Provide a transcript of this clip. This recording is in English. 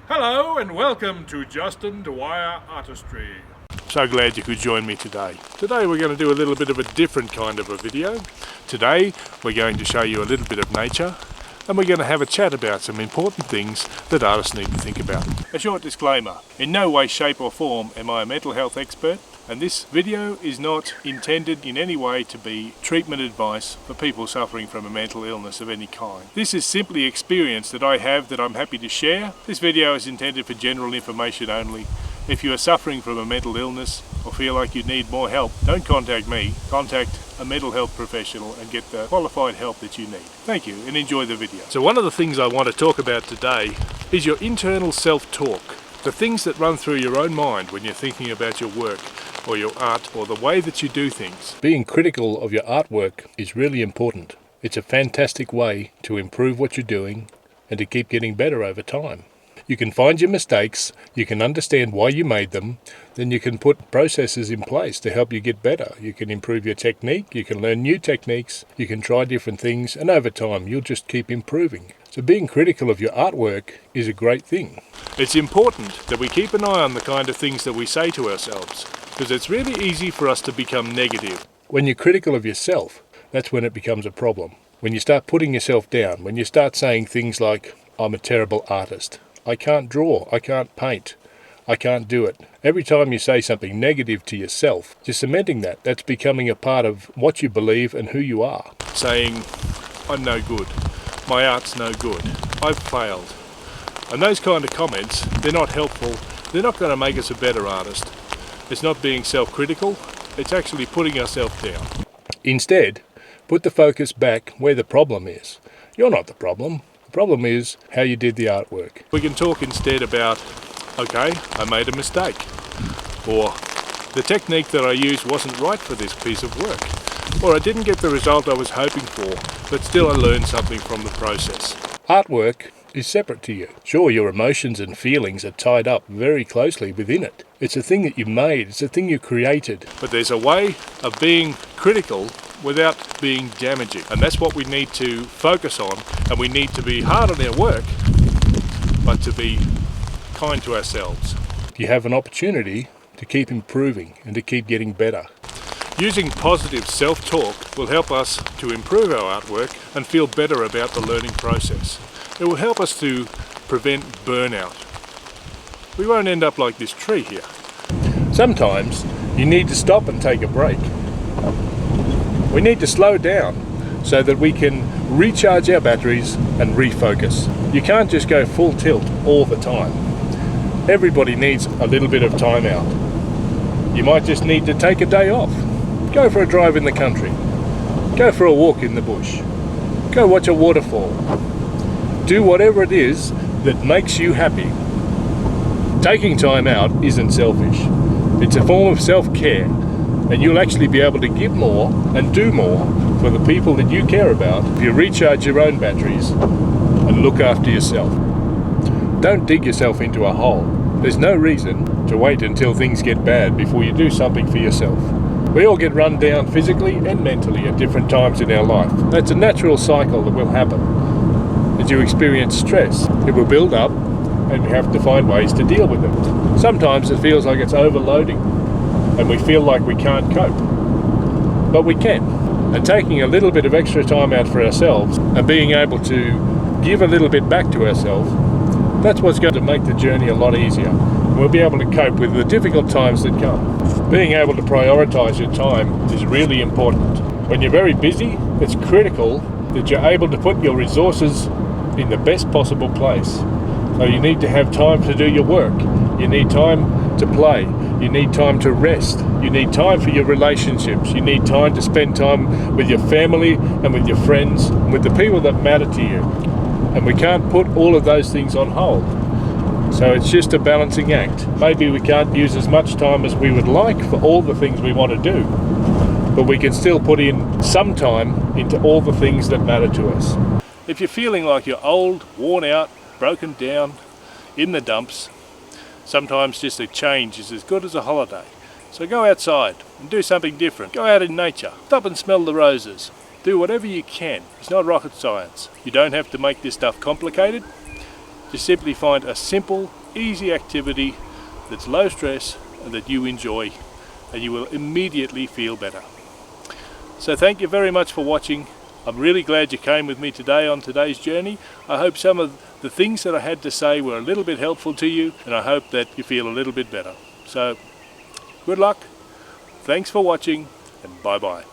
Hello and welcome to Justin Dwyer Artistry. So glad you could join me today. Today we're going to do a little bit of a different kind of a video. Today we're going to show you a little bit of nature and we're going to have a chat about some important things that artists need to think about. A short disclaimer, in no way, shape or form am I a mental health expert, and this video is not intended in any way to be treatment advice for people suffering from a mental illness of any kind. This is simply experience that I have that I'm happy to share. This video is intended for general information only. If you are suffering from a mental illness or feel like you need more help, don't contact me. Contact a mental health professional and get the qualified help that you need. Thank you and enjoy the video. So one of the things I want to talk about today is your internal self-talk. The things that run through your own mind when you're thinking about your work or your art or the way that you do things. Being critical of your artwork is really important. It's a fantastic way to improve what you're doing and to keep getting better over time. You can find your mistakes, you can understand why you made them, then you can put processes in place to help you get better. You can improve your technique, you can learn new techniques, you can try different things, and over time you'll just keep improving. So being critical of your artwork is a great thing. It's important that we keep an eye on the kind of things that we say to ourselves, because it's really easy for us to become negative. When you're critical of yourself, that's when it becomes a problem. When you start putting yourself down, when you start saying things like, I'm a terrible artist, I can't draw, I can't paint, I can't do it. Every time you say something negative to yourself, you're cementing that. That's becoming a part of what you believe and who you are. Saying, I'm no good, my art's no good, I've failed. And those kind of comments, they're not helpful, they're not going to make us a better artist. It's not being self-critical, it's actually putting ourselves down. Instead, put the focus back where the problem is. You're not the problem. The problem is how you did the artwork. We can talk instead about, okay, I made a mistake. Or the technique that I used wasn't right for this piece of work. Or I didn't get the result I was hoping for, but still I learned something from the process. Artwork is separate to you. Sure, your emotions and feelings are tied up very closely within it. It's a thing that you made, it's a thing you created. But there's a way of being critical without being damaging. And that's what we need to focus on, and we need to be hard on our work, but to be kind to ourselves. You have an opportunity to keep improving and to keep getting better. Using positive self-talk will help us to improve our artwork and feel better about the learning process. It will help us to prevent burnout. We won't end up like this tree here. Sometimes you need to stop and take a break. We need to slow down so that we can recharge our batteries and refocus. You can't just go full tilt all the time. Everybody needs a little bit of time out. You might just need to take a day off. Go for a drive in the country. Go for a walk in the bush. Go watch a waterfall. Do whatever it is that makes you happy. Taking time out isn't selfish. It's a form of self-care, and you'll actually be able to give more and do more for the people that you care about if you recharge your own batteries and look after yourself. Don't dig yourself into a hole. There's no reason to wait until things get bad before you do something for yourself. We all get run down physically and mentally at different times in our life. That's a natural cycle that will happen. As you experience stress, it will build up and we have to find ways to deal with it. Sometimes it feels like it's overloading and we feel like we can't cope. But we can. And taking a little bit of extra time out for ourselves and being able to give a little bit back to ourselves, that's what's going to make the journey a lot easier. We'll be able to cope with the difficult times that come. Being able to prioritise your time is really important. When you're very busy, it's critical that you're able to put your resources in the best possible place. So you need to have time to do your work. You need time to play. You need time to rest. You need time for your relationships. You need time to spend time with your family and with your friends and with the people that matter to you. And we can't put all of those things on hold. So it's just a balancing act. Maybe we can't use as much time as we would like for all the things we want to do, but we can still put in some time into all the things that matter to us. If you're feeling like you're old, worn out, broken down, in the dumps, sometimes just a change is as good as a holiday. So go outside and do something different. Go out in nature. Stop and smell the roses. Do whatever you can. It's not rocket science. You don't have to make this stuff complicated. is simply find a simple, easy activity that's low stress and that you enjoy, and you will immediately feel better. So thank you very much for watching. I'm really glad you came with me today on today's journey. I hope some of the things that I had to say were a little bit helpful to you, and I hope that you feel a little bit better. So good luck, thanks for watching, and bye bye.